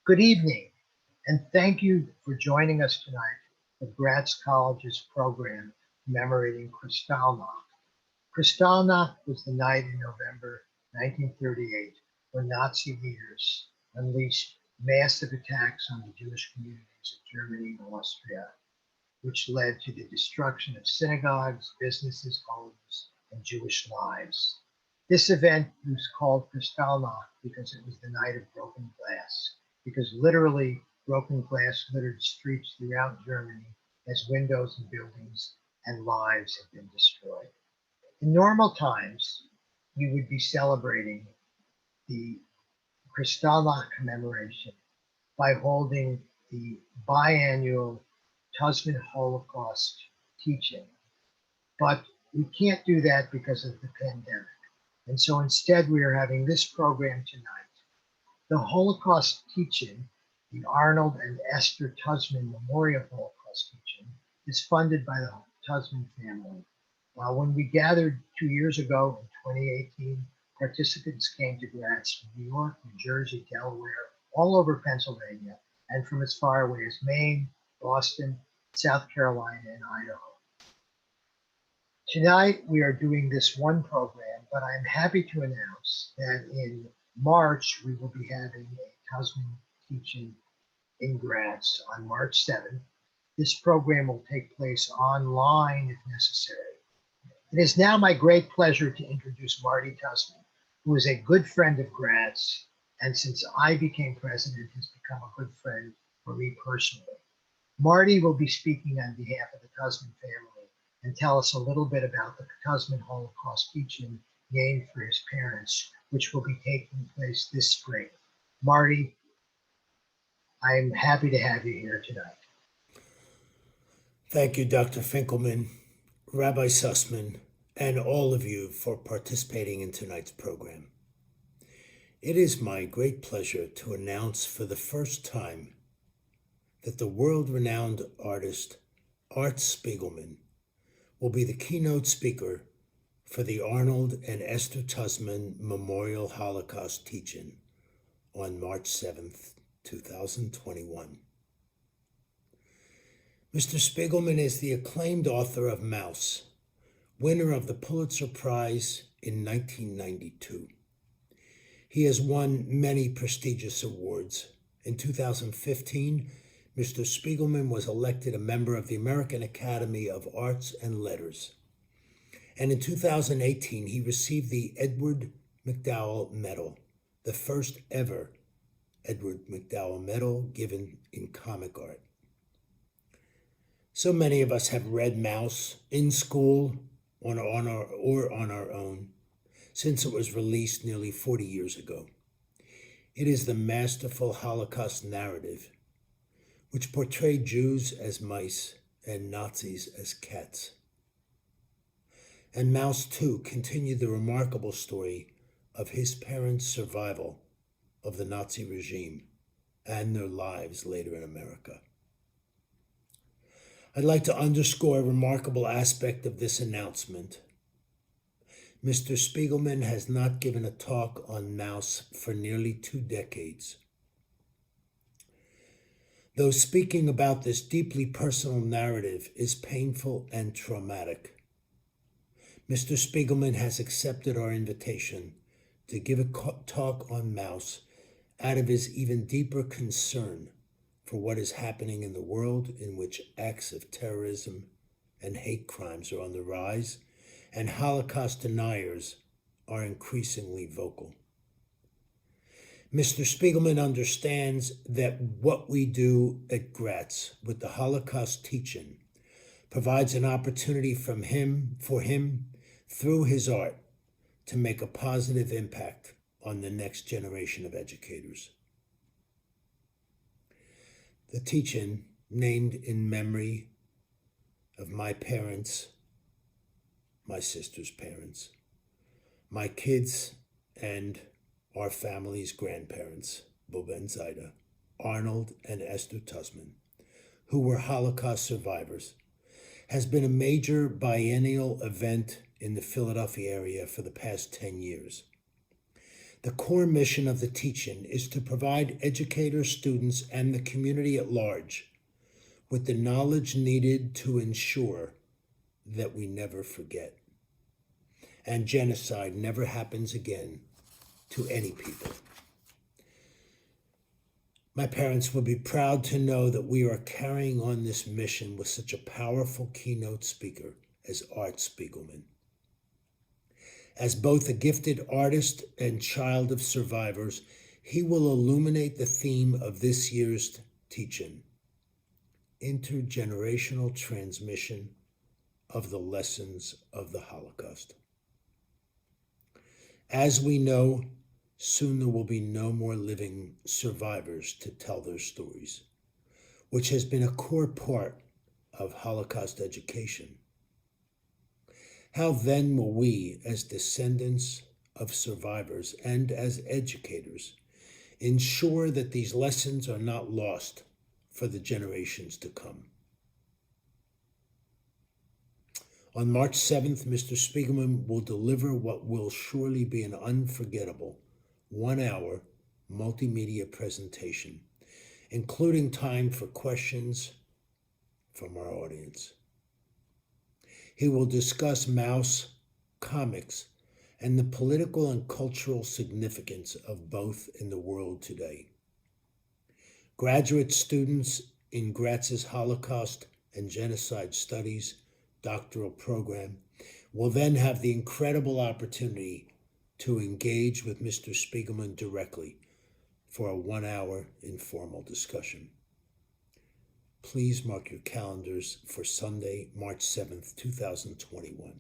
Good evening, and thank you for joining us tonight for Gratz College's program commemorating Kristallnacht. Kristallnacht was the night in November 1938 when Nazi leaders unleashed massive attacks on the Jewish communities of Germany and Austria, which led to the destruction of synagogues, businesses, homes, and Jewish lives. This event was called Kristallnacht because it was the night of broken glass, because literally broken glass littered streets throughout Germany as windows and buildings and lives had been destroyed. In normal times, we would be celebrating the Kristallnacht commemoration by holding the biannual Sussman Holocaust teaching. But we can't do that because of the pandemic. And so instead, we are having this program tonight. The Holocaust teaching, the Arnold and Esther Sussman Memorial Holocaust teaching, is funded by the Sussman family. When we gathered 2 years ago in 2018, participants came to Gratz from New York, New Jersey, Delaware, all over Pennsylvania, and from as far away as Maine, Boston, South Carolina, and Idaho. Tonight, we are doing this one program, but I'm happy to announce that in March, we will be having a Sussman teaching in Gratz on March 7th. This program will take place online if necessary. It is now my great pleasure to introduce Marty Sussman, who is a good friend of Gratz, and since I became president, has become a good friend for me personally. Marty will be speaking on behalf of the Sussman family and tell us a little bit about the Sussman Holocaust teaching named for his parents, which will be taking place this spring. Marty, I'm happy to have you here tonight. Thank you, Dr. Finkelman, Rabbi Sussman, and all of you for participating in tonight's program. It is my great pleasure to announce for the first time that the world-renowned artist Art Spiegelman will be the keynote speaker for the Arnold and Esther Sussman Memorial Holocaust Teach-In on March 7th, 2021. Mr. Spiegelman is the acclaimed author of Maus, winner of the Pulitzer Prize in 1992. He has won many prestigious awards. In 2015, Mr. Spiegelman was elected a member of the American Academy of Arts and Letters. And in 2018, he received the Edward McDowell Medal, the first ever Edward McDowell Medal given in comic art. So many of us have read Maus in school or on our own since it was released nearly 40 years ago. It is the masterful Holocaust narrative which portrayed Jews as mice and Nazis as cats. And Maus, too, continued the remarkable story of his parents' survival of the Nazi regime and their lives later in America. I'd like to underscore a remarkable aspect of this announcement. Mr. Spiegelman has not given a talk on Maus for nearly 2 decades. Though speaking about this deeply personal narrative is painful and traumatic, Mr. Spiegelman has accepted our invitation to give a talk on Maus out of his even deeper concern for what is happening in the world in which acts of terrorism and hate crimes are on the rise and Holocaust deniers are increasingly vocal. Mr. Spiegelman understands that what we do at Gratz with the Holocaust teaching provides an opportunity for him, through his art, to make a positive impact on the next generation of educators. The teach-in, named in memory of my parents, my sister's parents, my kids, and our family's grandparents, Boba and Zaida, Arnold and Esther Sussman, who were Holocaust survivors, has been a major biennial event in the Philadelphia area for the past 10 years. The core mission of the teaching is to provide educators, students, and the community at large with the knowledge needed to ensure that we never forget and genocide never happens again to any people. My parents will be proud to know that we are carrying on this mission with such a powerful keynote speaker as Art Spiegelman. As both a gifted artist and child of survivors, he will illuminate the theme of this year's teaching, intergenerational transmission of the lessons of the Holocaust. As we know, soon there will be no more living survivors to tell their stories, which has been a core part of Holocaust education. How then will we, as descendants of survivors and as educators, ensure that these lessons are not lost for the generations to come? On March 7th, Mr. Spiegelman will deliver what will surely be an unforgettable 1-hour multimedia presentation, including time for questions from our audience. He will discuss Maus, comics, and the political and cultural significance of both in the world today. Graduate students in Gratz's Holocaust and Genocide Studies doctoral program will then have the incredible opportunity to engage with Mr. Spiegelman directly for a 1-hour informal discussion. Please mark your calendars for Sunday, March 7th, 2021.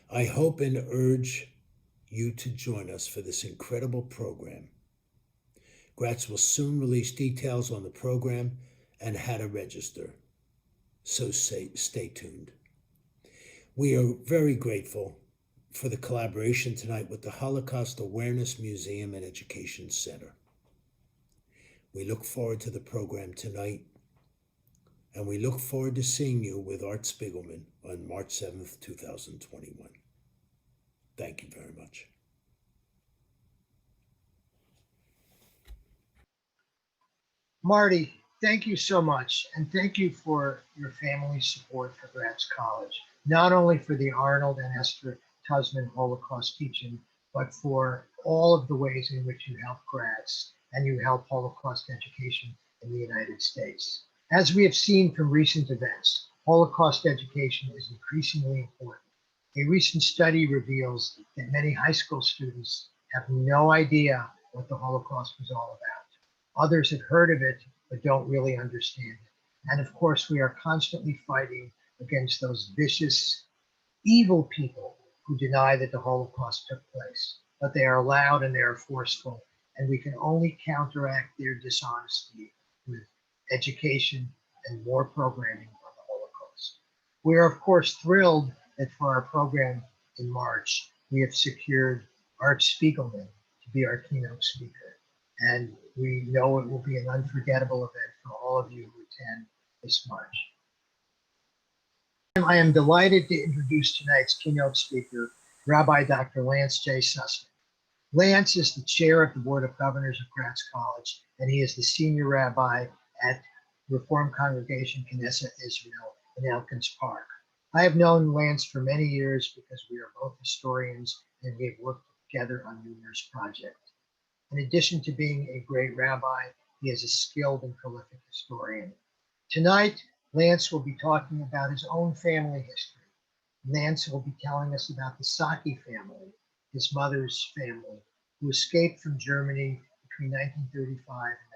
I hope and urge you to join us for this incredible program. Gratz will soon release details on the program and how to register, so stay tuned. We are very grateful for the collaboration tonight with the Holocaust Awareness Museum and Education Center. We look forward to the program tonight, and we look forward to seeing you with Art Spiegelman on March 7th, 2021. Thank you very much. Marty, thank you so much, and thank you for your family's support for Gratz College, not only for the Arnold and Esther Sussman Holocaust teaching, but for all of the ways in which you help Gratz and you help Holocaust education in the United States. As we have seen from recent events, Holocaust education is increasingly important. A recent study reveals that many high school students have no idea what the Holocaust was all about. Others have heard of it, but don't really understand it. And of course, we are constantly fighting against those vicious, evil people who deny that the Holocaust took place. But they are loud and they are forceful, and we can only counteract their dishonesty with education and more programming on the Holocaust. We are, of course, thrilled that for our program in March, we have secured Art Spiegelman to be our keynote speaker. And we know it will be an unforgettable event for all of you who attend this March. I am delighted to introduce tonight's keynote speaker, Rabbi Dr. Lance J. Sussman. Lance is the chair of the Board of Governors of Gratz College, and he is the senior rabbi at Reform Congregation Knesset Israel in Elkins Park. I have known Lance for many years because we are both historians and we have worked together on numerous projects. In addition to being a great rabbi, he is a skilled and prolific historian. Tonight, Lance will be talking about his own family history. Lance will be telling us about the Sacki family, his mother's family, who escaped from Germany between 1935 and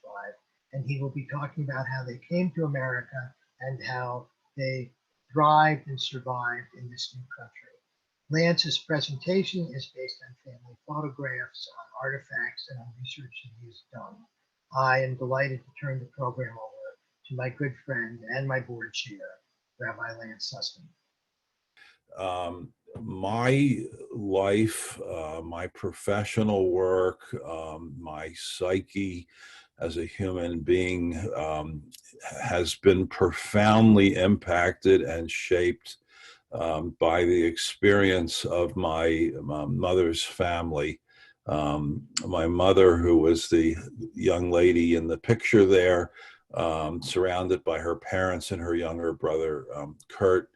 1945. And he will be talking about how they came to America and how they thrived and survived in this new country. Lance's presentation is based on family photographs, on artifacts, and on research that he has done. I am delighted to turn the program over to my good friend and my board chair, Rabbi Lance Sussman. My life, my professional work, my psyche as a human being has been profoundly impacted and shaped by the experience of my mother's family. My mother, who was the young lady in the picture there, surrounded by her parents and her younger brother, Kurt,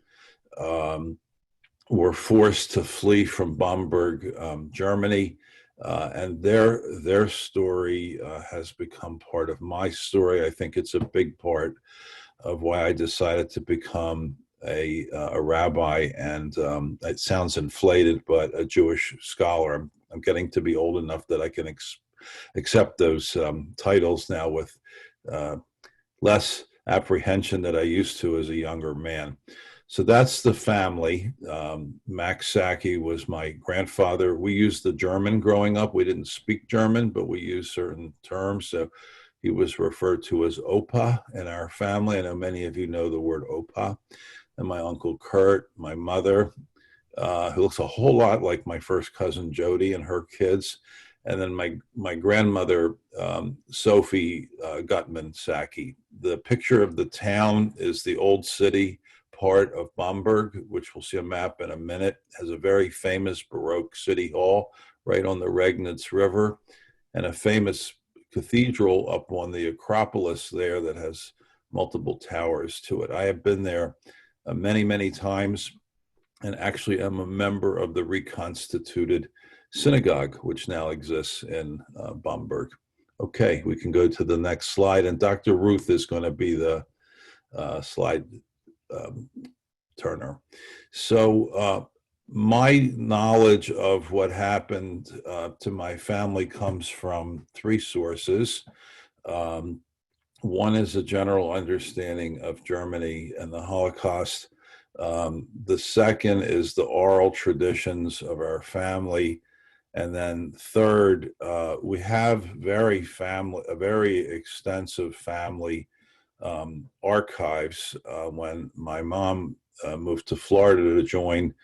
were forced to flee from Bamberg, Germany. And their story has become part of my story. I think it's a big part of why I decided to become a rabbi, and it sounds inflated, but a Jewish scholar. I'm getting to be old enough that I can accept those titles now with less apprehension than I used to as a younger man. So that's the family. Max Sacki was my grandfather. We used the German growing up. We didn't speak German, but we used certain terms. So he was referred to as Opa in our family. I know many of you know the word Opa. And my uncle Kurt, my mother, who looks a whole lot like my first cousin Jody and her kids. And then my grandmother, Sophie Gutman Sacki. The picture of the town is the old city part of Bamberg, which we'll see a map in a minute. Has a very famous Baroque city hall right on the Regnitz River, and a famous cathedral up on the Acropolis there that has multiple towers to it. I have been there many, many times, and actually am a member of the reconstituted synagogue, which now exists in Bamberg. Okay, we can go to the next slide, and Dr. Ruth is going to be the slide turner. So my knowledge of what happened to my family comes from three sources. One is a general understanding of Germany and the Holocaust. The second is the oral traditions of our family. And then third, we have a very extensive family archives. When my mom moved to Florida to join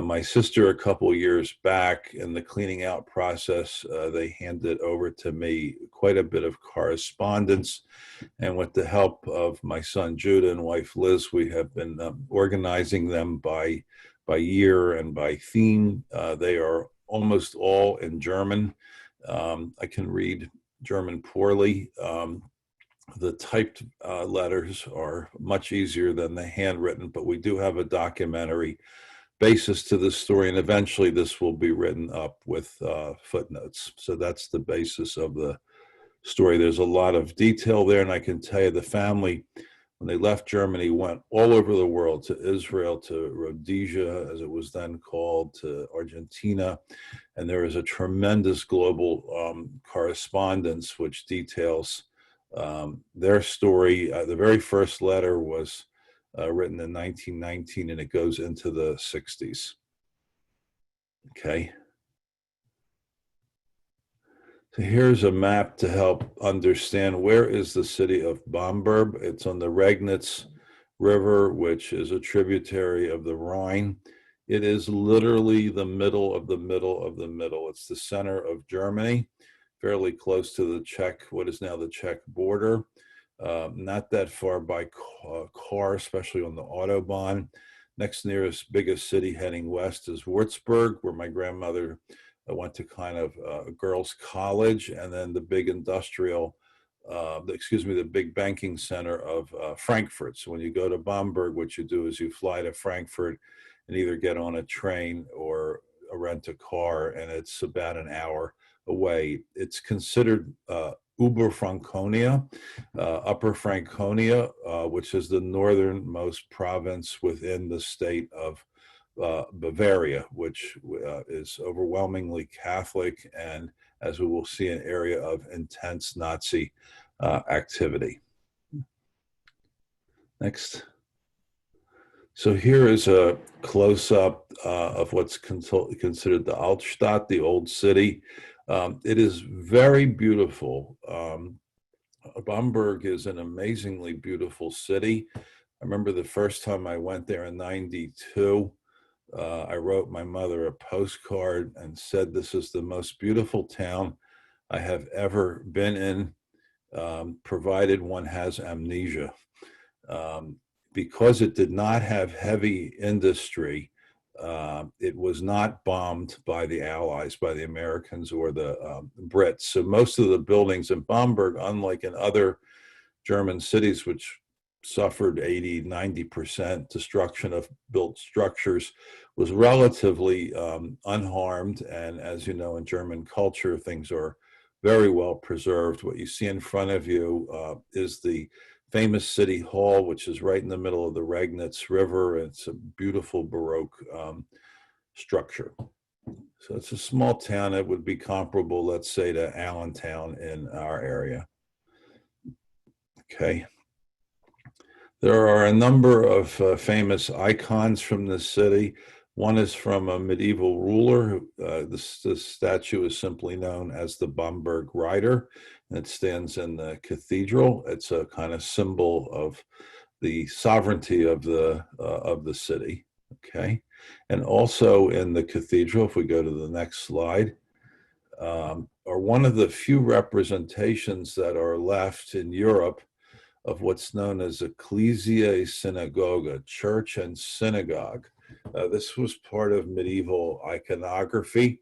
my sister a couple years back, in the cleaning out process, they handed over to me quite a bit of correspondence. And with the help of my son Judah and wife Liz, we have been organizing them by year and by theme. They are almost all in German. I can read German poorly. The typed letters are much easier than the handwritten, but we do have a documentary basis to this story, and eventually this will be written up with footnotes. So that's the basis of the story. There's a lot of detail there, and I can tell you the family, when they left Germany, went all over the world, to Israel, to Rhodesia, as it was then called, to Argentina, and there is a tremendous global correspondence which details their story. The very first letter was written in 1919, and it goes into the 60s. Okay. So here's a map to help understand where is the city of Bamberg. It's on the Regnitz River, which is a tributary of the Rhine. It is literally the middle of the middle of the middle. It's the center of Germany, fairly close to the Czech, what is now the Czech border. Not that far by car, especially on the Autobahn. Next nearest biggest city heading west is Würzburg, where my grandmother went to kind of a girls' college, and then the big industrial, the big banking center of Frankfurt. So when you go to Bamberg, what you do is you fly to Frankfurt and either get on a train or rent a car, and it's about an hour away. It's considered Oberfranconia, Upper Franconia, which is the northernmost province within the state of Bavaria, which is overwhelmingly Catholic, and as we will see, an area of intense Nazi activity. Next. So here is a close-up of what's considered the Altstadt, the old city. It is very beautiful. Bamberg is an amazingly beautiful city. I remember the first time I went there in '92, I wrote my mother a postcard and said, "This is the most beautiful town I have ever been in, provided one has amnesia." because it did not have heavy industry, it was not bombed by the Allies, by the Americans or the Brits. So most of the buildings in Bamberg, unlike in other German cities, which suffered 80–90% destruction of built structures, was relatively unharmed. And as you know, in German culture, things are very well preserved. What you see in front of you is the famous City Hall, which is right in the middle of the Regnitz River. It's a beautiful Baroque structure. So it's a small town. It would be comparable, let's say, to Allentown in our area. Okay. There are a number of famous icons from this city. One is from a medieval ruler. This statue is simply known as the Bamberg Rider, and it stands in the cathedral. It's a kind of symbol of the sovereignty of the city. Okay, and also in the cathedral, if we go to the next slide, are one of the few representations that are left in Europe of what's known as Ecclesiae Synagoga, church and synagogue. This was part of medieval iconography.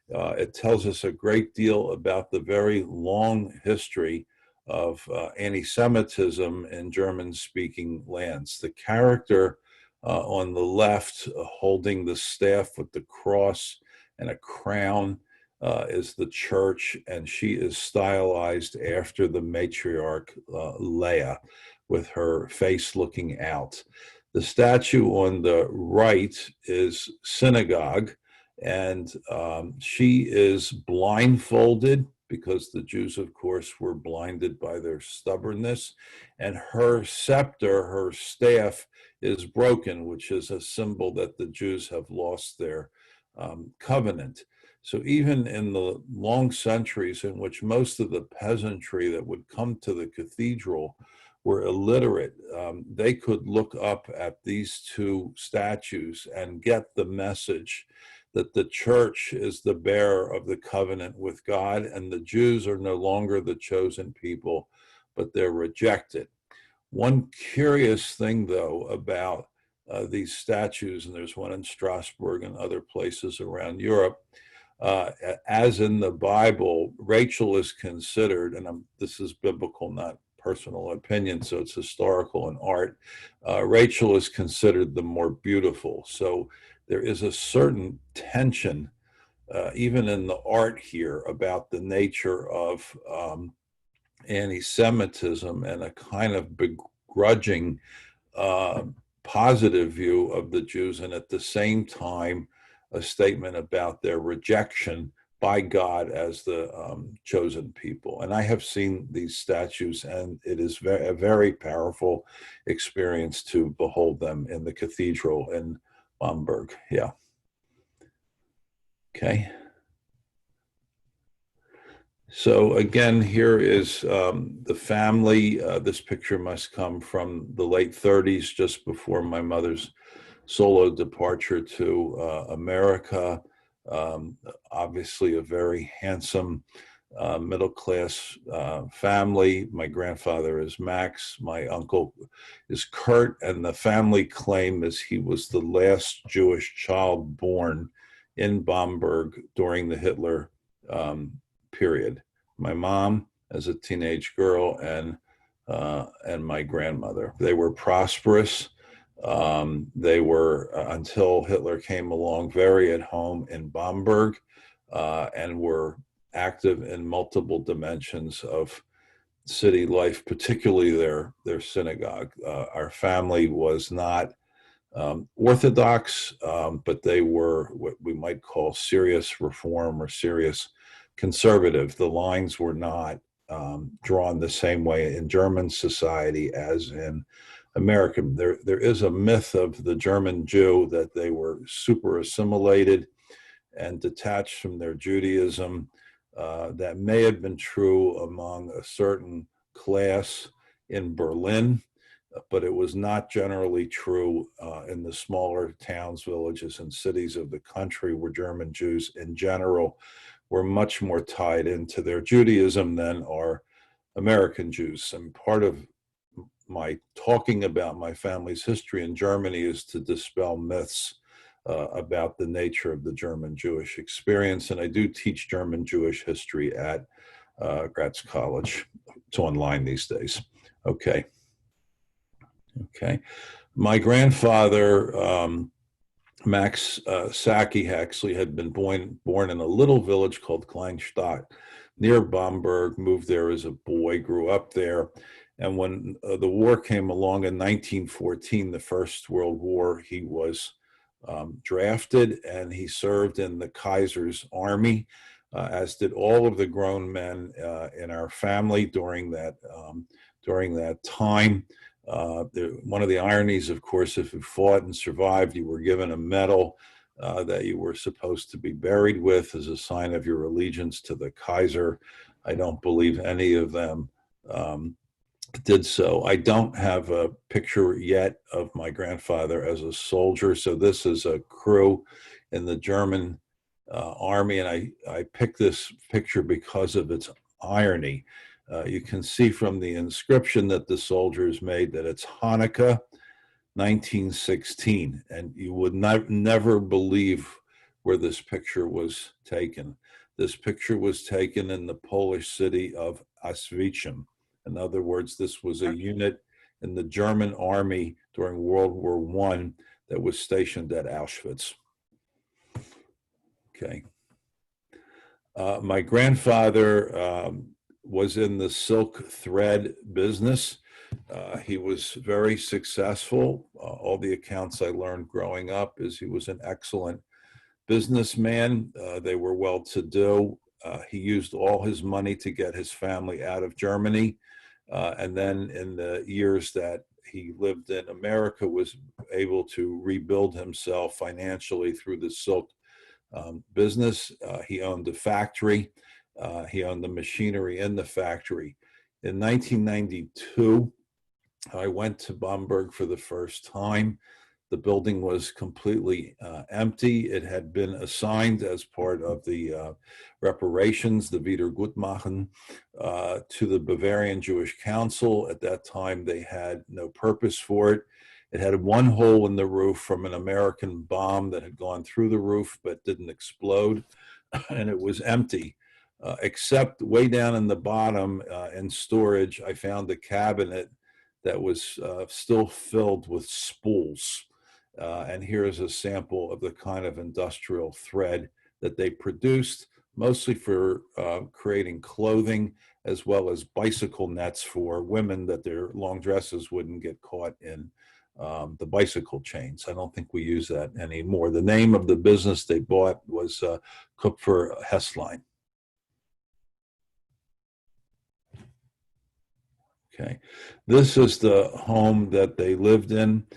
It tells us a great deal about the very long history of anti-Semitism in German-speaking lands. The character on the left holding the staff with the cross and a crown is the church, and she is stylized after the matriarch Leah, with her face looking out. The statue on the right is synagogue, and she is blindfolded because the Jews, of course, were blinded by their stubbornness, and her scepter, her staff, is broken, which is a symbol that the Jews have lost their covenant. So even in the long centuries in which most of the peasantry that would come to the cathedral were illiterate, they could look up at these two statues and get the message that the church is the bearer of the covenant with God, and the Jews are no longer the chosen people, but they're rejected. One curious thing, though, about these statues, and there's one in Strasbourg and other places around Europe, as in the Bible, Rachel is considered, and this is biblical, not personal opinion, so it's historical and art, Rachel is considered the more beautiful. So there is a certain tension, even in the art here, about the nature of anti-Semitism and a kind of begrudging positive view of the Jews, and at the same time, a statement about their rejection by God as the chosen people. And I have seen these statues, and it is a very powerful experience to behold them in the cathedral in Bamberg. Yeah. Okay. So again, here is the family. This picture must come from the late 30s, just before my mother's solo departure to America. Obviously a very handsome middle-class family. My grandfather is Max, my uncle is Kurt, and the family claim is he was the last Jewish child born in Bamberg during the Hitler period. My mom as a teenage girl, and my grandmother. They were prosperous. They were, until Hitler came along, very at home in Bamberg, and were active in multiple dimensions of city life, particularly their synagogue. Our family was not Orthodox, but they were what we might call serious reform or serious conservative. The lines were not drawn the same way in German society as in American. There is a myth of the German Jew that they were super assimilated and detached from their Judaism. That may have been true among a certain class in Berlin, but it was not generally true in the smaller towns, villages, and cities of the country, where German Jews in general were much more tied into their Judaism than are American Jews. And part of my talking about my family's history in Germany is to dispel myths about the nature of the German Jewish experience. And I do teach German Jewish history at Gratz College. It's online these days. Okay. My grandfather, Max Sacki, actually had been born in a little village called Kleinstadt near Bamberg, moved there as a boy, grew up there. And when the war came along in 1914, the First World War, he was drafted and he served in the Kaiser's army, as did all of the grown men in our family during that time. One of the ironies, of course, if you fought and survived, you were given a medal that you were supposed to be buried with as a sign of your allegiance to the Kaiser. I don't believe any of them did so. I don't have a picture yet of my grandfather as a soldier. So this is a crew in the German army. And I picked this picture because of its irony. You can see from the inscription that the soldiers made that it's Hanukkah 1916. And you would never believe where this picture was taken. This picture was taken in the Polish city of Auschwitz. In other words, this was a unit in the German army during World War I that was stationed at Auschwitz. Okay. My grandfather was in the silk thread business. He was very successful. All the accounts I learned growing up is he was an excellent businessman. They were well-to-do. He used all his money to get his family out of Germany. And then in the years that he lived in America, was able to rebuild himself financially through the silk business. He owned a factory. He owned the machinery in the factory. In 1992, I went to Bamberg for the first time. The building was completely empty. It had been assigned as part of the reparations, the Wiedergutmachen, to the Bavarian Jewish Council. At that time, they had no purpose for it. It had one hole in the roof from an American bomb that had gone through the roof but didn't explode, and it was empty. Except way down in the bottom in storage, I found a cabinet that was still filled with spools. And here is a sample of the kind of industrial thread that they produced, mostly for creating clothing, as well as bicycle nets for women that their long dresses wouldn't get caught in the bicycle chains. I don't think we use that anymore. The name of the business they bought was Kupfer Hesslein. Okay, this is the home that they lived in.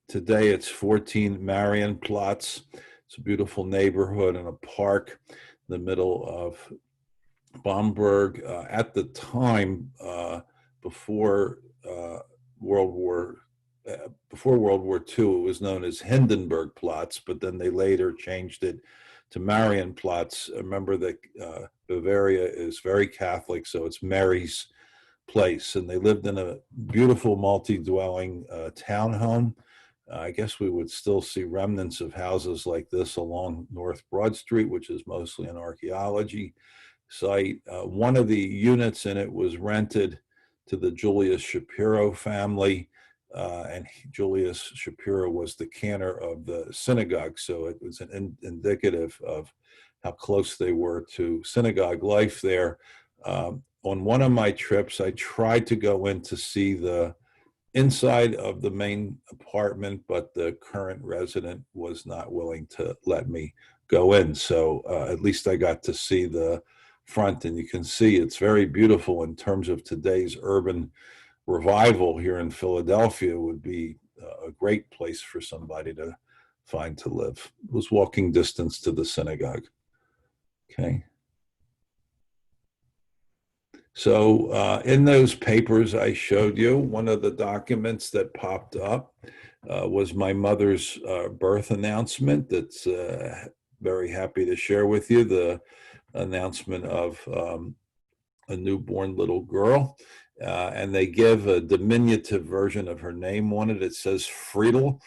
Today it's 14 Marienplatz. It's a beautiful neighborhood and a park in the middle of Bamberg. At the time, before World War II, it was known as Hindenburgplatz, but then they later changed it to Marienplatz. Remember that Bavaria is very Catholic, so it's Mary's place, and they lived in a beautiful multi-dwelling townhome. I guess we would still see remnants of houses like this along North Broad Street, which is mostly an archaeology site. One of the units in it was rented to the Julius Shapiro family, and Julius Shapiro was the cantor of the synagogue, so it was an indicative of how close they were to synagogue life there. On one of my trips, I tried to go in to see the inside of the main apartment, but the current resident was not willing to let me go in. So at least I got to see the front, and you can see it's very beautiful in terms of today's urban revival here in Philadelphia. Would be a great place for somebody to find to live. It was walking distance to the synagogue. Okay. So in those papers I showed you, one of the documents that popped up was my mother's birth announcement. That's very happy to share with you, the announcement of a newborn little girl. and they give a diminutive version of her name on it. It says Friedel.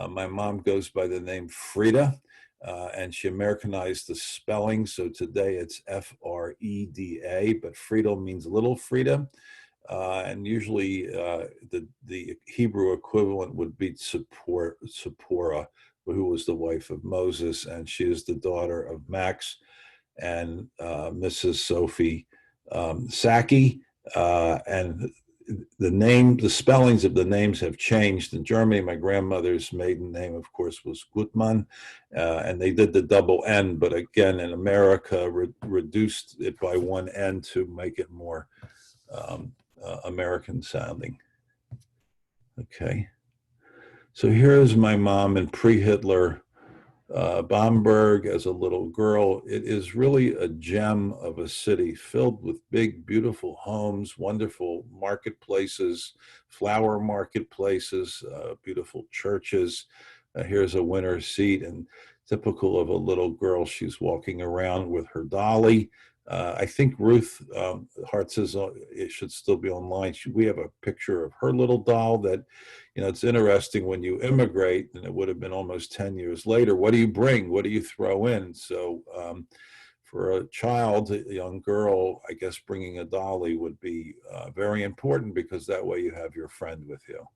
My mom goes by the name Frida, and she Americanized the spelling. So today it's Freda, but Friedel means little Frida. And usually the Hebrew equivalent would be Zipporah, who was the wife of Moses, and she is the daughter of Max and Mrs. Sophie Sacki. And the spellings of the names have changed. In Germany, my grandmother's maiden name, of course, was Gutmann, and they did the double N, but again, in America, reduced it by one N to make it more American sounding. Okay. So here's my mom in pre-Hitler Bamberg as a little girl. It is really a gem of a city filled with big, beautiful homes, wonderful marketplaces, flower marketplaces, beautiful churches. Here's a winter seat, and typical of a little girl, she's walking around with her dolly. I think Ruth Hart says it should still be online. We have a picture of her little doll that, it's interesting when you immigrate, and it would have been almost 10 years later, what do you bring? What do you throw in? So for a child, a young girl, I guess bringing a dolly would be very important, because that way you have your friend with you.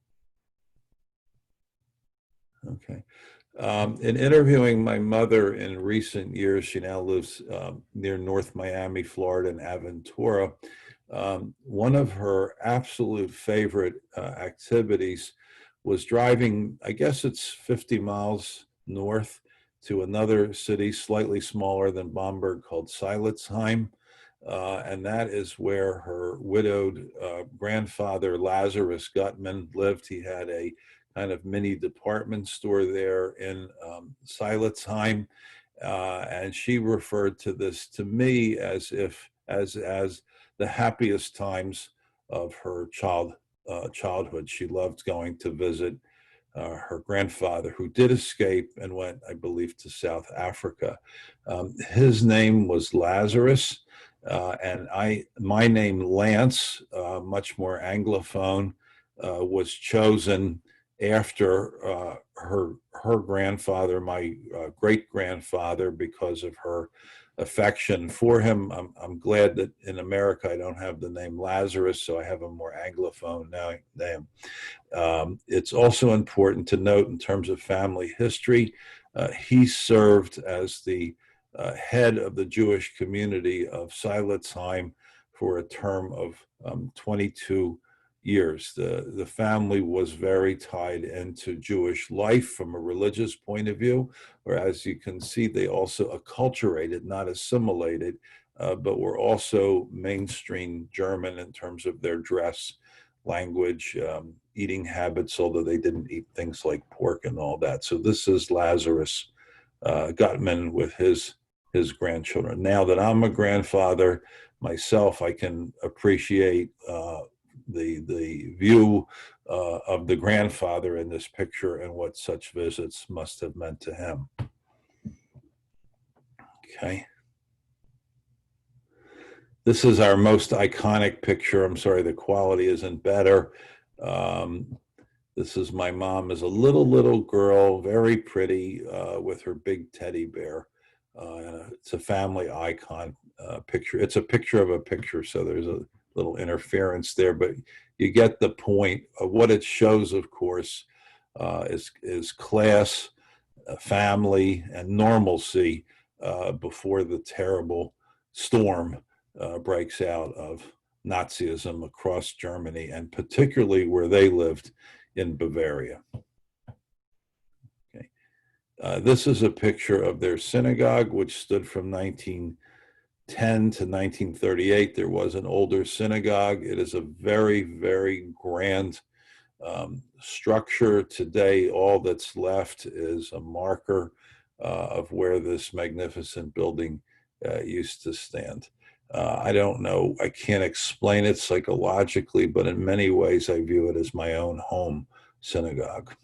Okay. In interviewing my mother in recent years, she now lives near North Miami, Florida, in Aventura. One of her absolute favorite activities was driving, I guess it's 50 miles north, to another city slightly smaller than Bamberg called Silitzheim. And that is where her widowed grandfather, Lazarus Gutman, lived. He had a kind of mini department store there in Silitzheim, and she referred to this to me as the happiest times of her childhood. She loved going to visit her grandfather, who did escape and went, I believe, to South Africa. His name was Lazarus, and my name, Lance, much more Anglophone, was chosen after her grandfather, my great grandfather, because of her affection for him. I'm glad that in America I don't have the name Lazarus, so I have a more Anglophone name. It's also important to note, in terms of family history, he served as the head of the Jewish community of Silitzheim for a term of 22 years. The family was very tied into Jewish life from a religious point of view, or as you can see, they also acculturated, not assimilated, but were also mainstream German in terms of their dress, language, eating habits, although they didn't eat things like pork and all that. So this is Lazarus Gutman with his grandchildren. Now that I'm a grandfather myself, I can appreciate the view of the grandfather in this picture and what such visits must have meant to him. Okay. This is our most iconic picture. I'm sorry, the quality isn't better. This is my mom as a little girl, very pretty, with her big teddy bear. It's a family icon picture. It's a picture of a picture, so there's a little interference there, but you get the point of what it shows. Of course, is class, family, and normalcy before the terrible storm breaks out of Nazism across Germany, and particularly where they lived in Bavaria. Okay. This is a picture of their synagogue, which stood from 1910 to 1938. There was an older synagogue. It is a very, very grand structure. Today, all that's left is a marker of where this magnificent building used to stand. I don't know, I can't explain it psychologically, but in many ways I view it as my own home synagogue.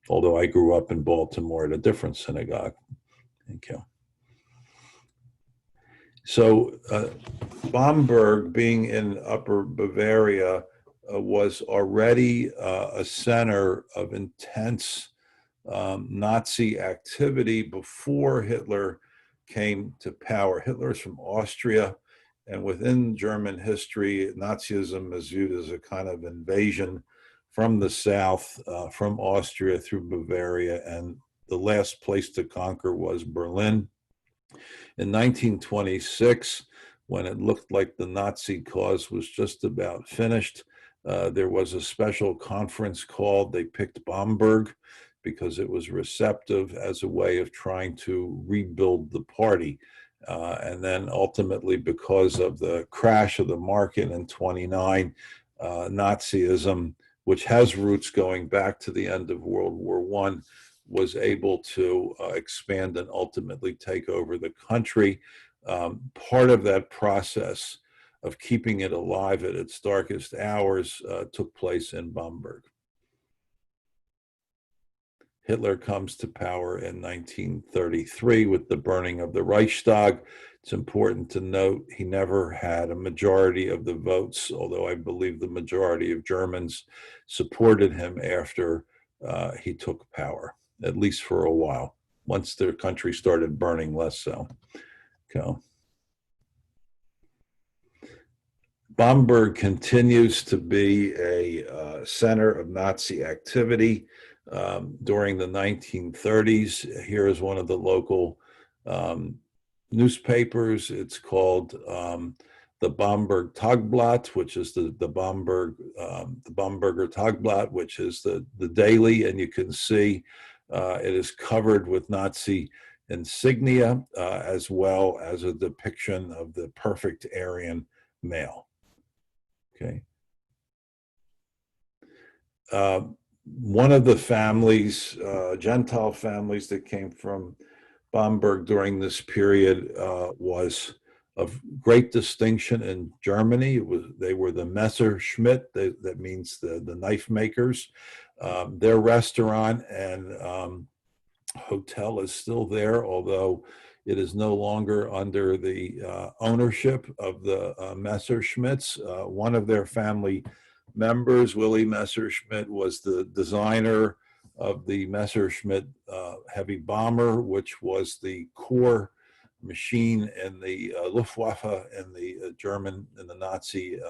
Although I grew up in Baltimore at a different synagogue. Thank you. So Bamberg, being in Upper Bavaria, was already a center of intense Nazi activity before Hitler came to power. Hitler is from Austria, and within German history, Nazism is viewed as a kind of invasion from the south, from Austria through Bavaria, and the last place to conquer was Berlin. In 1926, when it looked like the Nazi cause was just about finished, there was a special conference called. They picked Bamberg because it was receptive as a way of trying to rebuild the party. And then ultimately, because of the crash of the market in 29, Nazism, which has roots going back to the end of World War I, was able to expand and ultimately take over the country. Part of that process of keeping it alive at its darkest hours took place in Bamberg. Hitler comes to power in 1933 with the burning of the Reichstag. It's important to note he never had a majority of the votes, although I believe the majority of Germans supported him after he took power, at least for a while. Once their country started burning, less so. Okay. Bamberg continues to be a center of Nazi activity. During the 1930s, here is one of the local newspapers. It's called the Bamberg Tagblatt, which is the Bamberger Tagblatt, which is the daily, and you can see it is covered with Nazi insignia, as well as a depiction of the perfect Aryan male. Okay. One of the families, Gentile families that came from Bamberg during this period was of great distinction in Germany. They were the Messerschmitt, that means the knife makers. Their restaurant and hotel is still there, although it is no longer under the ownership of the Messerschmitts. One of their family members, Willie Messerschmitt, was the designer of the Messerschmitt heavy bomber, which was the core machine in the Luftwaffe in the German and the Nazi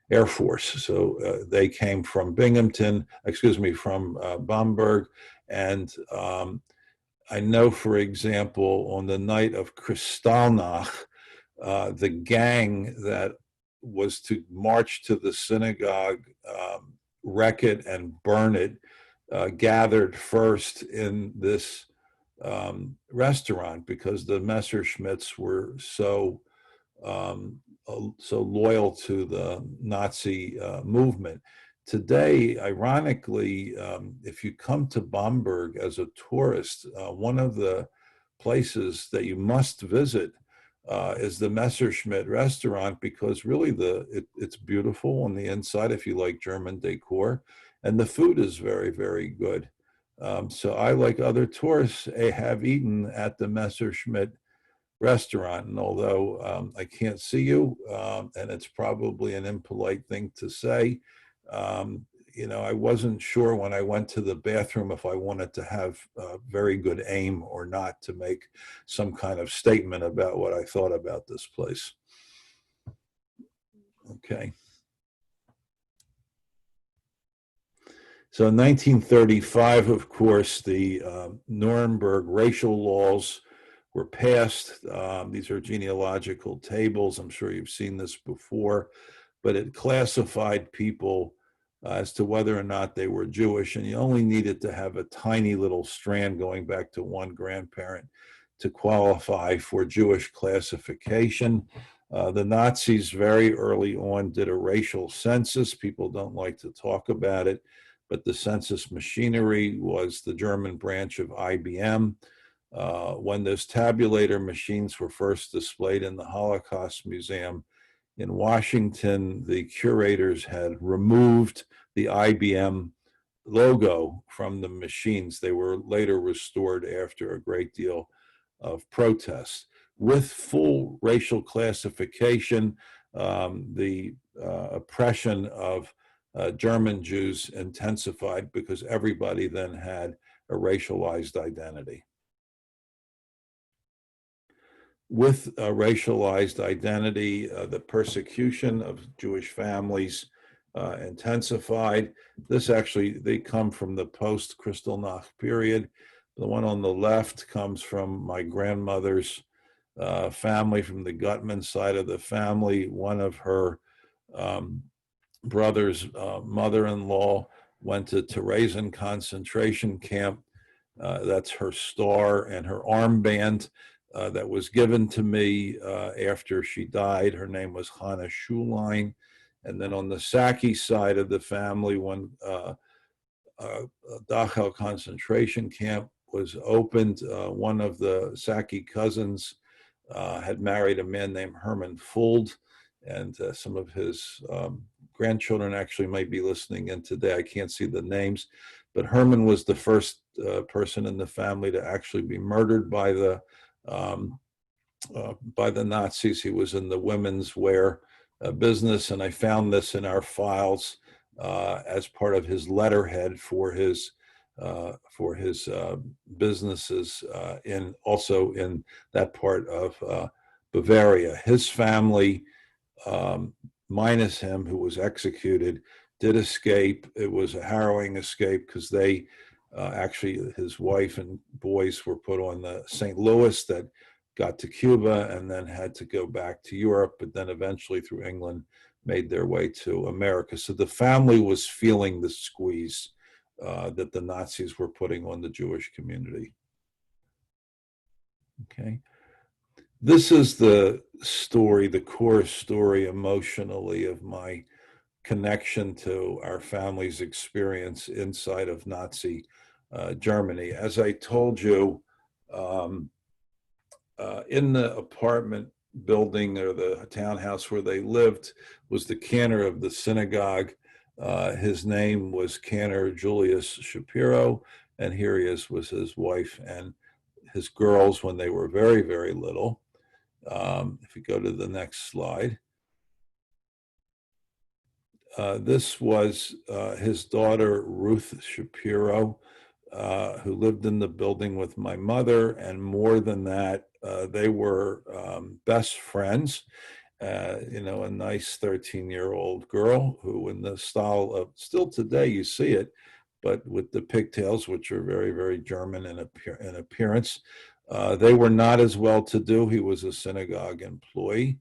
Air Force. So they came from from Bamberg. And I know, for example, on the night of Kristallnacht, the gang that was to march to the synagogue, wreck it and burn it, gathered first in this restaurant because the Messerschmitts were so loyal to the Nazi movement. Today, ironically, if you come to Bamberg as a tourist, one of the places that you must visit is the Messerschmitt restaurant, because really it's beautiful on the inside if you like German decor, and the food is very, very good. So I, like other tourists, have eaten at the Messerschmitt restaurant, and although I can't see you, and it's probably an impolite thing to say, I wasn't sure when I went to the bathroom if I wanted to have very good aim or not to make some kind of statement about what I thought about this place. Okay. So in 1935, of course, the Nuremberg racial laws were passed. These are genealogical tables. I'm sure you've seen this before, but it classified people as to whether or not they were Jewish, and you only needed to have a tiny little strand going back to one grandparent to qualify for Jewish classification. The Nazis very early on did a racial census. People don't like to talk about it, but the census machinery was the German branch of IBM. When those tabulator machines were first displayed in the Holocaust Museum in Washington, the curators had removed the IBM logo from the machines. They were later restored after a great deal of protest. With full racial classification, the oppression of German Jews intensified because everybody then had a racialized identity. With a racialized identity, the persecution of Jewish families intensified. This actually, they come from the post-Kristallnacht period. The one on the left comes from my grandmother's family, from the Gutman side of the family. One of her brother's mother-in-law went to Theresian concentration camp. That's her star and her armband that was given to me after she died. Her name was Hannah Schulein. And then on the Sacki side of the family, when Dachau concentration camp was opened, one of the Sacki cousins had married a man named Herman Fuld, and some of his grandchildren actually might be listening in today. I can't see the names, but Herman was the first person in the family to actually be murdered by the Nazis. He was in the women's wear business, and I found this in our files as part of his letterhead for his businesses also in that part of Bavaria. His family, minus him, who was executed, did escape. It was a harrowing escape because they actually, his wife and boys were put on the St. Louis that got to Cuba and then had to go back to Europe, but then eventually through England made their way to America. So the family was feeling the squeeze that the Nazis were putting on the Jewish community. Okay. This is the story, the core story emotionally of my connection to our family's experience inside of Nazi Germany. As I told you, in the apartment building or the townhouse where they lived was the cantor of the synagogue. His name was Cantor Julius Shapiro, and here he is with his wife and his girls when they were very, very little. If you go to the next slide. This was his daughter, Ruth Shapiro, who lived in the building with my mother. And more than that, they were best friends. A nice 13-year-old girl who, in the style of, still today you see it, but with the pigtails, which are very, very German in appearance. They were not as well-to-do. He was a synagogue employee.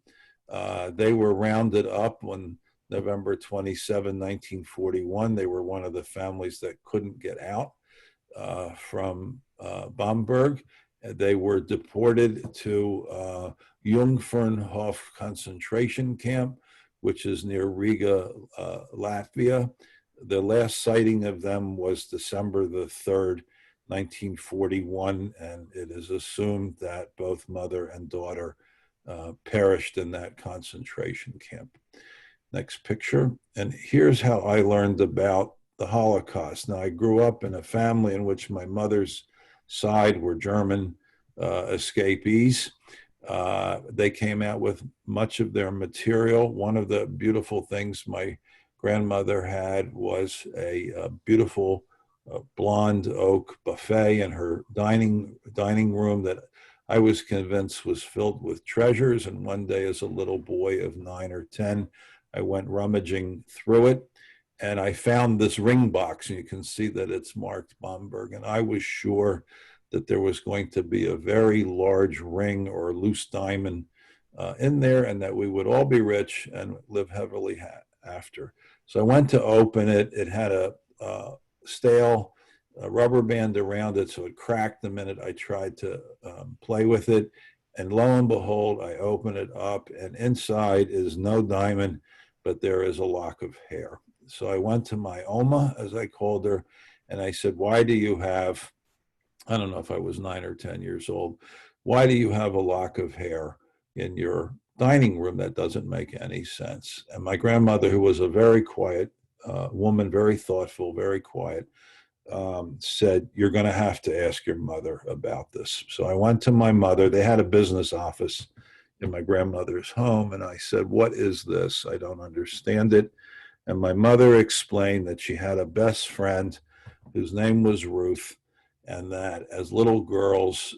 They were rounded up when November 27, 1941. They were one of the families that couldn't get out from Bamberg. They were deported to Jungfernhof concentration camp, which is near Riga, Latvia. The last sighting of them was December the 3rd, 1941, and it is assumed that both mother and daughter perished in that concentration camp. Next picture. And here's how I learned about the Holocaust. Now, I grew up in a family in which my mother's side were German escapees. They came out with much of their material. One of the beautiful things my grandmother had was a beautiful blonde oak buffet in her dining room that I was convinced was filled with treasures. And one day, as a little boy of 9 or 10, I went rummaging through it, and I found this ring box, and you can see that it's marked Bamberg. And I was sure that there was going to be a very large ring or loose diamond in there, and that we would all be rich and live heavily after. So I went to open it. It had a stale rubber band around it, so it cracked the minute I tried to play with it. And lo and behold, I open it up, and inside is no diamond, but there is a lock of hair. So I went to my Oma, as I called her, and I said, why do you have, I don't know if I was 9 or 10 years old, why do you have a lock of hair in your dining room? That doesn't make any sense. And my grandmother, who was a very quiet woman, very thoughtful, very quiet, said, "You're going to have to ask your mother about this." So I went to my mother. They had a business office in my grandmother's home. And I said, "What is this? I don't understand it." And my mother explained that she had a best friend whose name was Ruth, and that as little girls,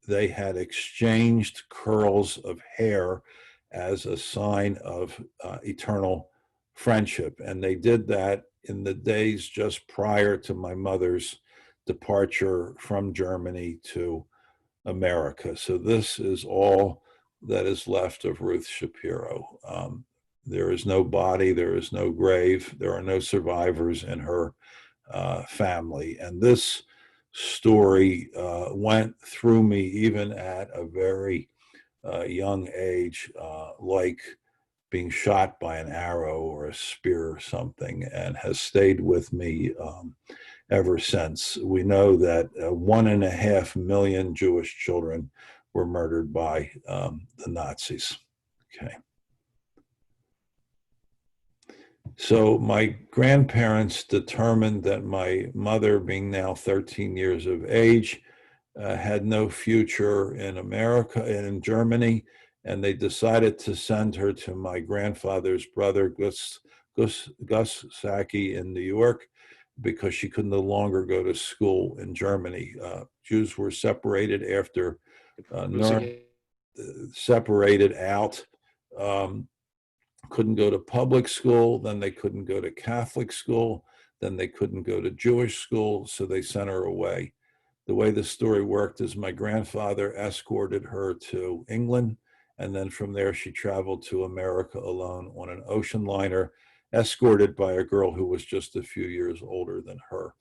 they had exchanged curls of hair as a sign of eternal friendship. And they did that in the days just prior to my mother's departure from Germany to America. So this is all that is left of Ruth Shapiro. There is no body, there is no grave, there are no survivors in her family. And this story went through me even at a very young age, like being shot by an arrow or a spear or something, and has stayed with me ever since. We know that 1.5 million Jewish children were murdered by the Nazis. Okay. So my grandparents determined that my mother, being now 13 years of age, had no future in America and in Germany, and they decided to send her to my grandfather's brother, Gus Sacki, in New York, because she could no longer go to school in Germany. Jews were separated after Nuremberg, separated out. Couldn't go to public school, then they couldn't go to Catholic school, then they couldn't go to Jewish school, so they sent her away. The way the story worked is my grandfather escorted her to England, and then from there she traveled to America alone on an ocean liner, escorted by a girl who was just a few years older than her.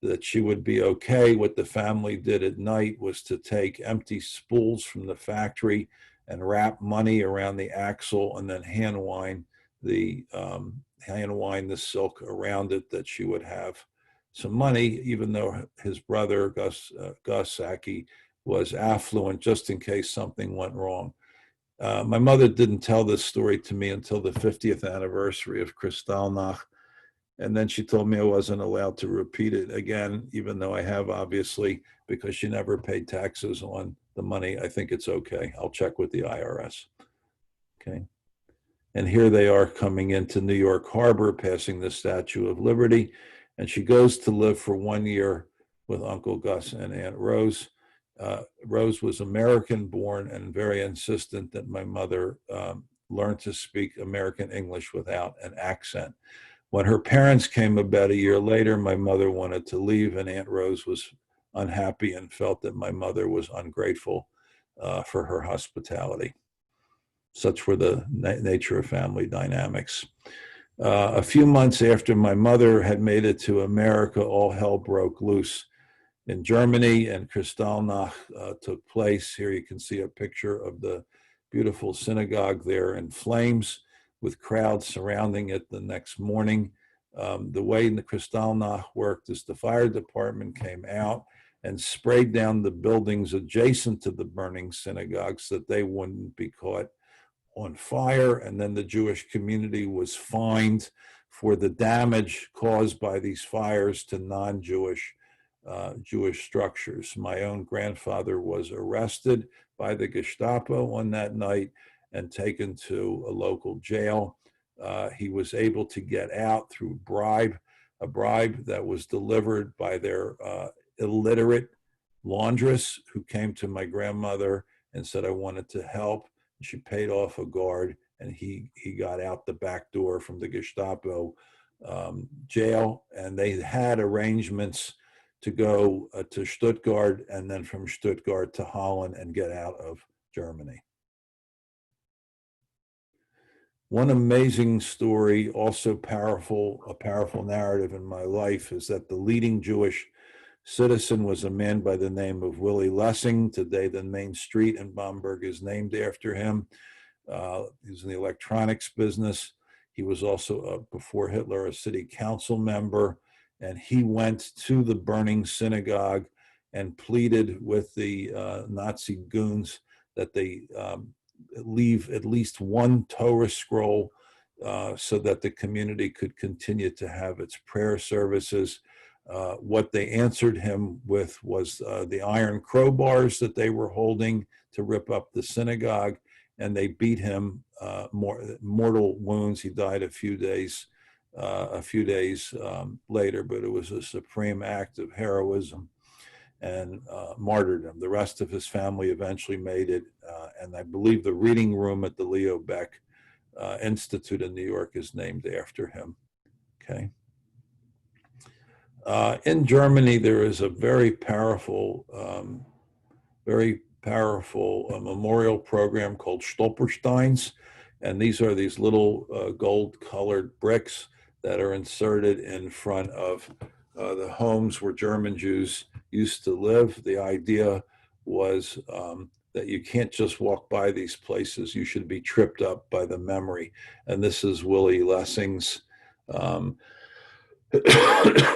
That she would be okay. What the family did at night was to take empty spools from the factory and wrap money around the axle, and then hand wind the silk around it, that she would have some money, even though his brother Gus Sacki was affluent, just in case something went wrong. My mother didn't tell this story to me until the 50th anniversary of Kristallnacht. And then she told me I wasn't allowed to repeat it again, even though I have, obviously, because she never paid taxes on the money. I think it's okay. I'll check with the IRS. Okay. And here they are coming into New York Harbor, passing the Statue of Liberty. And she goes to live for 1 year with Uncle Gus and Aunt Rose. Rose was American born and very insistent that my mother learn to speak American English without an accent. When her parents came about a year later, my mother wanted to leave, and Aunt Rose was unhappy and felt that my mother was ungrateful for her hospitality. Such were the nature of family dynamics. A few months after my mother had made it to America, all hell broke loose in Germany, and Kristallnacht took place. Here you can see a picture of the beautiful synagogue there in flames, with crowds surrounding it the next morning. The way the Kristallnacht worked is the fire department came out and sprayed down the buildings adjacent to the burning synagogue so that they wouldn't be caught on fire. And then the Jewish community was fined for the damage caused by these fires to non-Jewish Jewish structures. My own grandfather was arrested by the Gestapo on that night and taken to a local jail. He was able to get out through a bribe that was delivered by their illiterate laundress, who came to my grandmother and said, "I wanted to help." She paid off a guard, and he got out the back door from the Gestapo jail. And they had arrangements to go to Stuttgart, and then from Stuttgart to Holland, and get out of Germany. One amazing story, also a powerful narrative in my life, is that the leading Jewish citizen was a man by the name of Willie Lessing. Today, the main street in Bamberg is named after him. He was in the electronics business. He was also, before Hitler, a city council member. And he went to the burning synagogue and pleaded with the Nazi goons that they leave at least one Torah scroll so that the community could continue to have its prayer services. What they answered him with was the iron crowbars that they were holding to rip up the synagogue, and they beat him mortal wounds. He died a few days later, but it was a supreme act of heroism and martyrdom. The rest of his family eventually made it, and I believe the reading room at the Leo Beck Institute in New York is named after him. Okay. In Germany, there is a very powerful memorial program called Stolpersteins, and these are these little gold-colored bricks that are inserted in front of the homes where German Jews used to live. The idea was that you can't just walk by these places; you should be tripped up by the memory. And this is Willie Lessing's.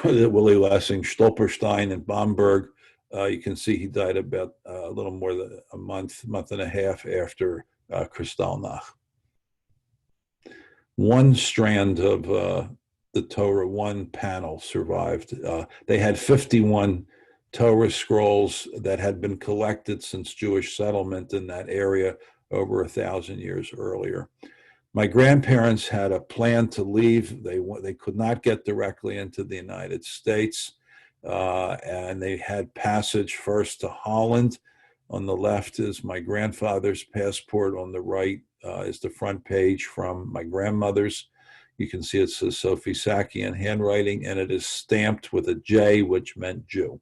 Willie Lessing Stolperstein in Bamberg. You can see he died about a little more than a month and a half after Kristallnacht. One strand of the Torah, one panel survived. They had 51 Torah scrolls that had been collected since Jewish settlement in that area over 1,000 years earlier. My grandparents had a plan to leave. They could not get directly into the United States, and they had passage first to Holland. On the left is my grandfather's passport. On the right is the front page from my grandmother's. You can see it says Sophie Sacki in handwriting, and it is stamped with a J, which meant Jew.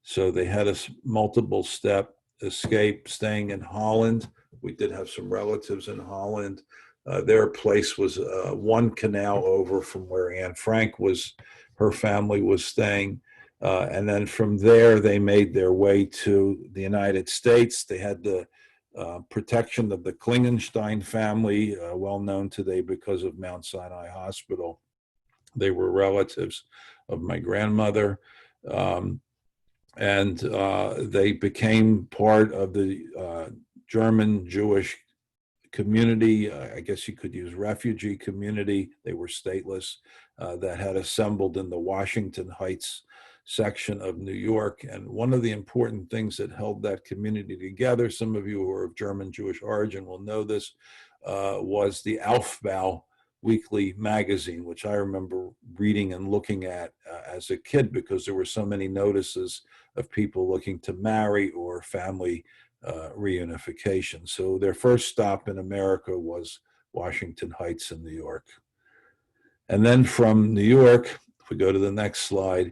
So they had a multiple-step escape, staying in Holland. We did have some relatives in Holland. Their place was one canal over from where Anne Frank her family was staying. And then from there, they made their way to the United States. They had the protection of the Klingenstein family, well known today because of Mount Sinai Hospital. They were relatives of my grandmother. And they became part of the German Jewish community. I guess you could use refugee community. They were stateless, that had assembled in the Washington Heights section of New York. And one of the important things that held that community together, some of you who are of German Jewish origin will know this, was the Aufbau weekly magazine, which I remember reading and looking at as a kid, because there were so many notices of people looking to marry or family reunification. So their first stop in America was Washington Heights in New York. And then from New York, if we go to the next slide,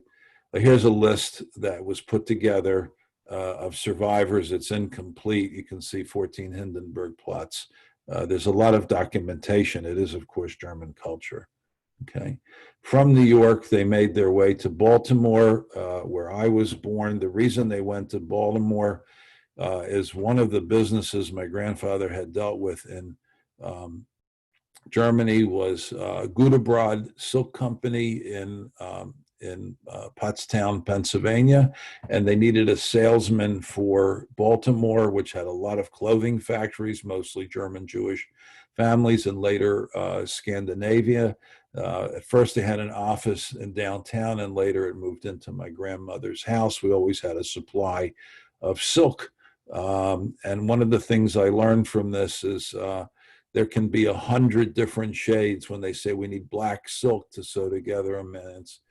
here's a list that was put together of survivors. It's incomplete. You can see 14 Hindenburg plots. There's a lot of documentation. It is, of course, German culture. Okay. From New York, they made their way to Baltimore, where I was born. The reason they went to Baltimore is one of the businesses my grandfather had dealt with in Germany was Gutebrod Silk Company in Pottstown, Pennsylvania, and they needed a salesman for Baltimore, which had a lot of clothing factories, mostly German Jewish families, and later Scandinavia. At first, they had an office in downtown, and later it moved into my grandmother's house. We always had a supply of silk. And one of the things I learned from this is there can be 100 different shades. When they say we need black silk to sew together a man's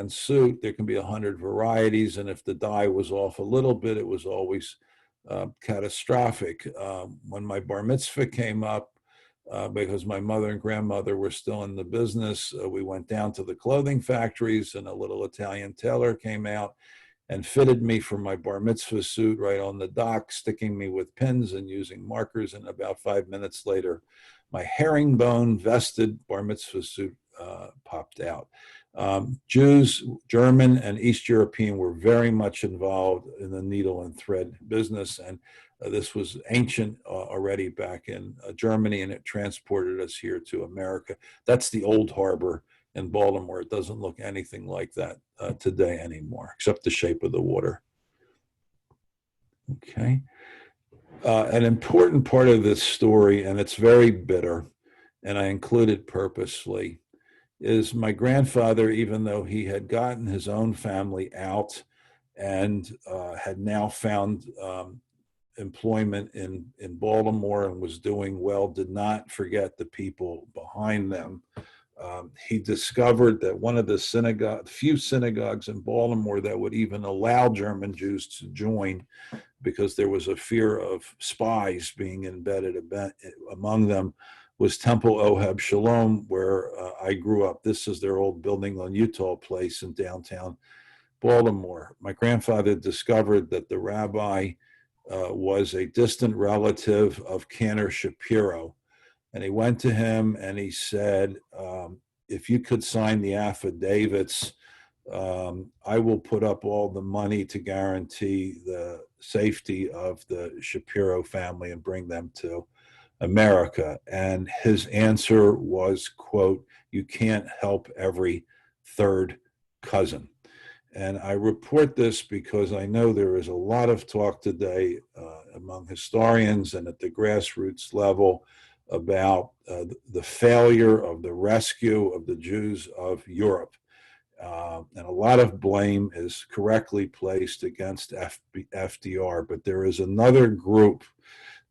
suit, there can be 100 varieties. And if the dye was off a little bit, it was always catastrophic. When my bar mitzvah came up, because my mother and grandmother were still in the business, we went down to the clothing factories, and a little Italian tailor came out and fitted me for my bar mitzvah suit right on the dock, sticking me with pins and using markers. And about 5 minutes later, my herringbone vested bar mitzvah suit popped out. Jews, German and East European, were very much involved in the needle and thread business. And this was ancient already back in Germany, and it transported us here to America. That's the old harbor in Baltimore. It doesn't look anything like that today anymore, except the shape of the water. Okay. An important part of this story, and it's very bitter, and I include it purposely, is my grandfather, even though he had gotten his own family out and had now found employment in Baltimore and was doing well, did not forget the people behind them. He discovered that one of the few synagogues in Baltimore that would even allow German Jews to join, because there was a fear of spies being embedded among them, was Temple Oheb Shalom, where I grew up. This is their old building on Utah Place in downtown Baltimore. My grandfather discovered that the rabbi was a distant relative of Cantor Shapiro. And he went to him and he said, if you could sign the affidavits, I will put up all the money to guarantee the safety of the Shapiro family and bring them to America. And his answer was, quote, "You can't help every third cousin." And I report this because I know there is a lot of talk today among historians and at the grassroots level about the failure of the rescue of the Jews of Europe. And a lot of blame is correctly placed against FDR, but there is another group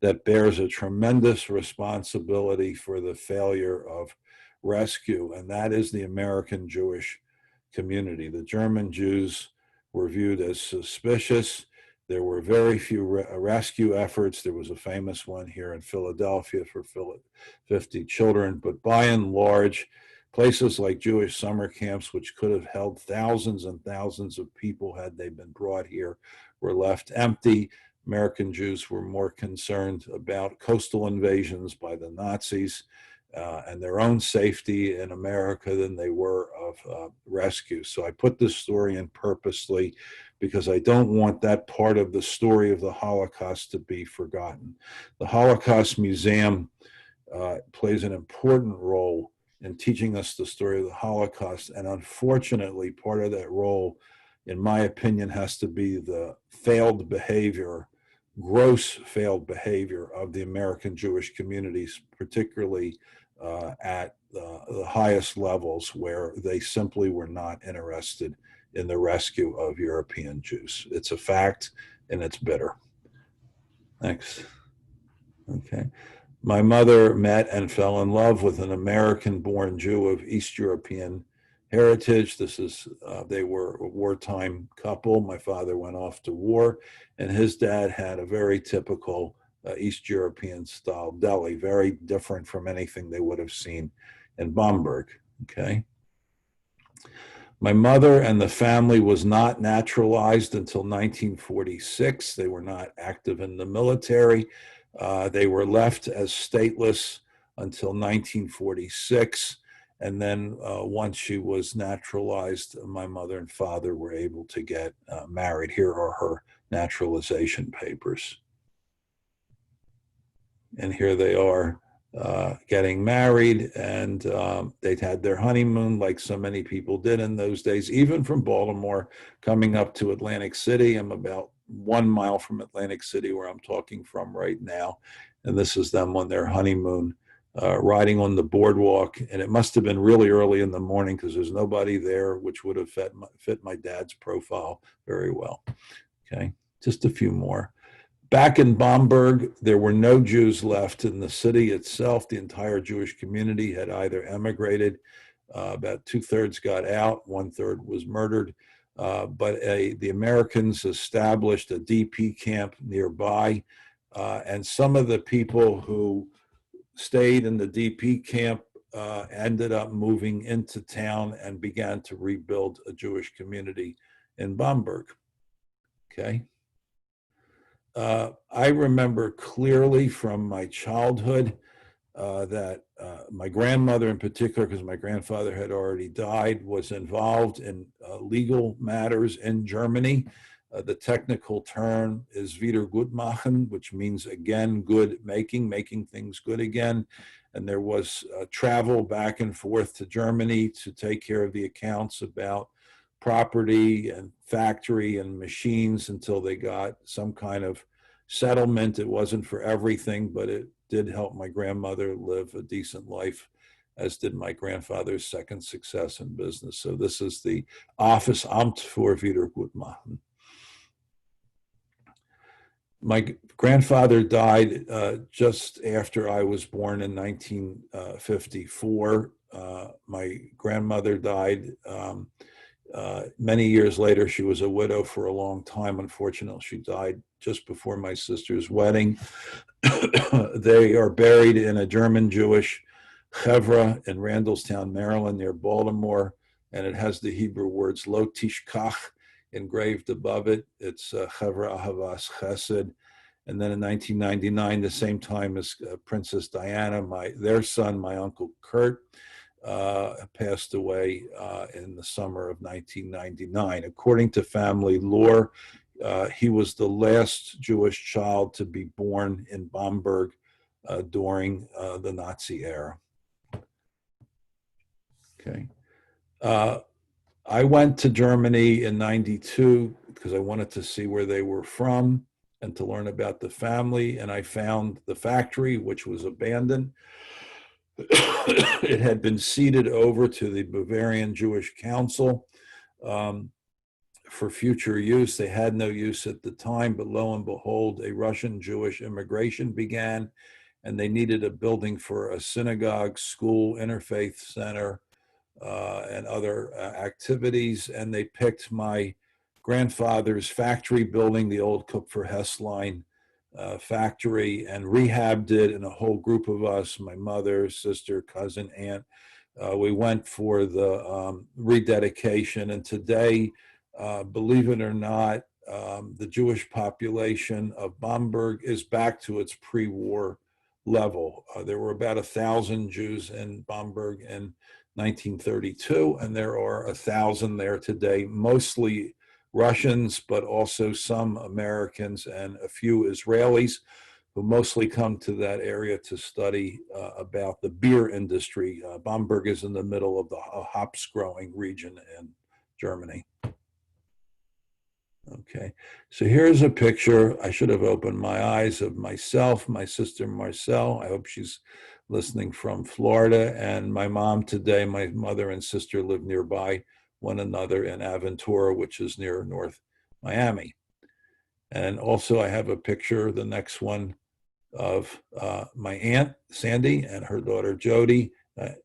that bears a tremendous responsibility for the failure of rescue, and that is the American Jewish community. The German Jews were viewed as suspicious. There were very few rescue efforts. There was a famous one here in Philadelphia for 50 children, but by and large, places like Jewish summer camps, which could have held thousands and thousands of people had they been brought here, were left empty. American Jews were more concerned about coastal invasions by the Nazis and their own safety in America than they were of rescue. So I put this story in purposely because I don't want that part of the story of the Holocaust to be forgotten. The Holocaust Museum plays an important role in teaching us the story of the Holocaust. And unfortunately, part of that role, in my opinion, has to be the failed behavior, gross failed behavior of the American Jewish communities, particularly at the highest levels, where they simply were not interested in the rescue of European Jews. It's a fact, and it's bitter. Thanks. Okay. My mother met and fell in love with an American-born Jew of East European heritage. They were a wartime couple. My father went off to war, and his dad had a very typical East European style deli, very different from anything they would have seen in Bamberg. Okay. My mother and the family was not naturalized until 1946. They were not active in the military. They were left as stateless until 1946. And then once she was naturalized, my mother and father were able to get married. Here are her naturalization papers. And here they are getting married, and they'd had their honeymoon like so many people did in those days, even from Baltimore, coming up to Atlantic City. I'm about 1 mile from Atlantic City, where I'm talking from right now. And this is them on their honeymoon, riding on the boardwalk. And it must have been really early in the morning because there's nobody there, which would have fit my dad's profile very well. Okay, just a few more. Back in Bamberg, there were no Jews left in the city itself. The entire Jewish community had either emigrated, about 2/3 got out, 1/3 was murdered. But the Americans established a DP camp nearby. And some of the people who stayed in the DP camp ended up moving into town and began to rebuild a Jewish community in Bamberg. Okay. I remember clearly from my childhood that my grandmother in particular, because my grandfather had already died, was involved in legal matters in Germany. The technical term is Wiedergutmachen, which means again, good making things good again. And there was travel back and forth to Germany to take care of the accounts about property and factory and machines until they got some kind of settlement. It wasn't for everything, but it did help my grandmother live a decent life as did my grandfather's second success in business. So this is the office Amt für Wiedergutmachen. My grandfather died just after I was born in 1954. My grandmother died many years later. She was a widow for a long time. Unfortunately, she died just before my sister's wedding. They are buried in a German-Jewish chevra in Randallstown, Maryland, near Baltimore, and it has the Hebrew words Lo Tishkach engraved above it. It's Chevra Ahavas Chesed. And then in 1999, the same time as Princess Diana, their son, my uncle Kurt, passed away in the summer of 1999. According to family lore, he was the last Jewish child to be born in Bamberg during the Nazi era. Okay. I went to Germany in '92 because I wanted to see where they were from and to learn about the family. And I found the factory, which was abandoned. It had been ceded over to the Bavarian Jewish Council for future use. They had no use at the time, but lo and behold, a Russian Jewish immigration began, and they needed a building for a synagogue, school, interfaith center, and other activities. And they picked my grandfather's factory building, the old Kupfer Hessline factory, and rehabbed it. And a whole group of us, my mother, sister, cousin, aunt, we went for the rededication. And today, believe it or not, the Jewish population of Bamberg is back to its pre-war level. There were about 1,000 Jews in Bamberg in 1932, and there are 1,000 there today, mostly Russians, but also some Americans and a few Israelis who mostly come to that area to study about the beer industry. Bamberg is in the middle of the hops growing region in Germany. Okay, so here's a picture. I should have opened my eyes of myself, my sister Marcel. I hope she's listening from Florida. And my mom today, my mother and sister live nearby one another in Aventura, which is near North Miami. And also I have a picture, the next one, of my aunt, Sandy, and her daughter, Jody.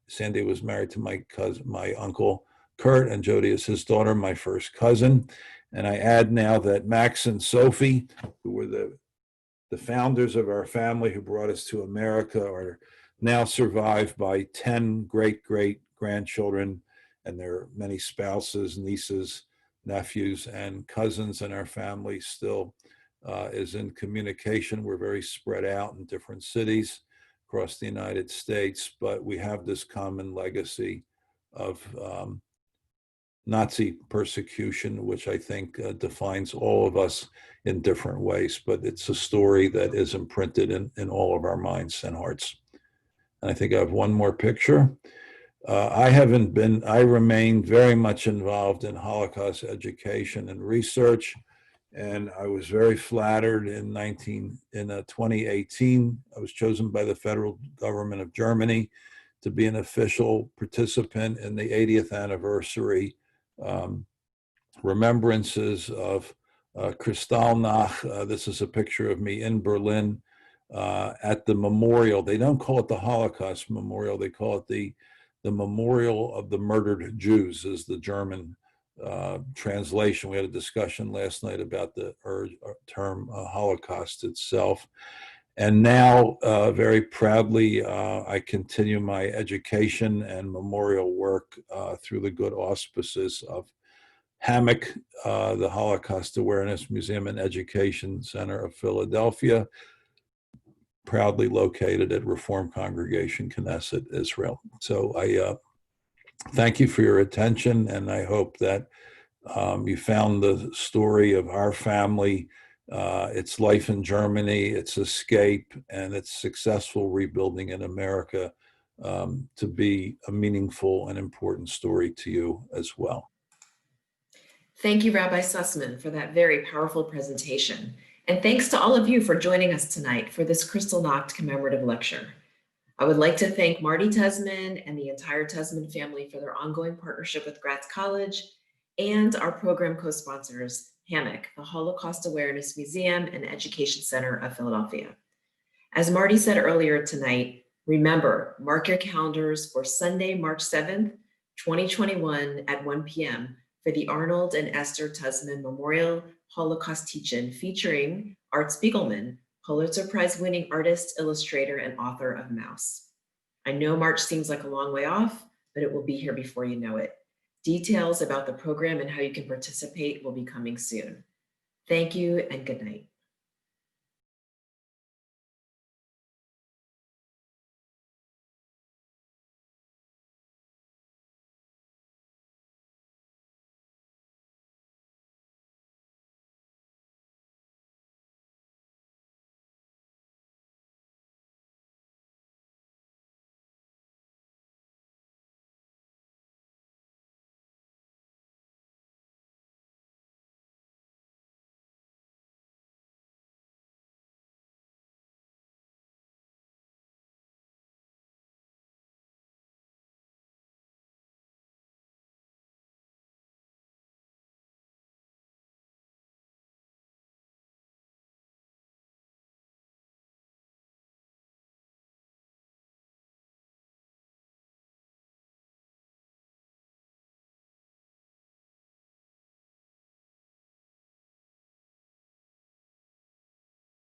Sandy was married to my cousin, my uncle, Kurt, and Jody is his daughter, my first cousin. And I add now that Max and Sophie, who were the founders of our family who brought us to America, are now survived by 10 great-great-grandchildren, and there are many spouses, nieces, nephews, and cousins in our family still is in communication. We're very spread out in different cities across the United States, but we have this common legacy of Nazi persecution, which I think defines all of us in different ways, but it's a story that is imprinted in all of our minds and hearts. And I think I have one more picture. I remain very much involved in Holocaust education and research, and I was very flattered in 2018. I was chosen by the federal government of Germany to be an official participant in the 80th anniversary remembrances of Kristallnacht. This is a picture of me in Berlin at the memorial. They don't call it the Holocaust Memorial. They call it the Memorial of the Murdered Jews, is the German translation. We had a discussion last night about the term Holocaust itself. And now, very proudly, I continue my education and memorial work through the good auspices of HAMMOck, the Holocaust Awareness Museum and Education Center of Philadelphia, proudly located at Reform Congregation, Knesset, Israel. So I thank you for your attention, and I hope that you found the story of our family, its life in Germany, its escape, and its successful rebuilding in America to be a meaningful and important story to you as well. Thank you, Rabbi Sussman, for that very powerful presentation. And thanks to all of you for joining us tonight for this Kristallnacht commemorative lecture. I would like to thank Marty Tusman and the entire Tusman family for their ongoing partnership with Gratz College and our program co-sponsors, HAMMOck, the Holocaust Awareness Museum and Education Center of Philadelphia. As Marty said earlier tonight, remember, mark your calendars for Sunday, March 7th, 2021 at 1 p.m. for the Arnold and Esther Tusman Memorial Holocaust Teach-In featuring Art Spiegelman, Pulitzer Prize-winning artist, illustrator, and author of Mouse. I know March seems like a long way off, but it will be here before you know it. Details about the program and how you can participate will be coming soon. Thank you and good night.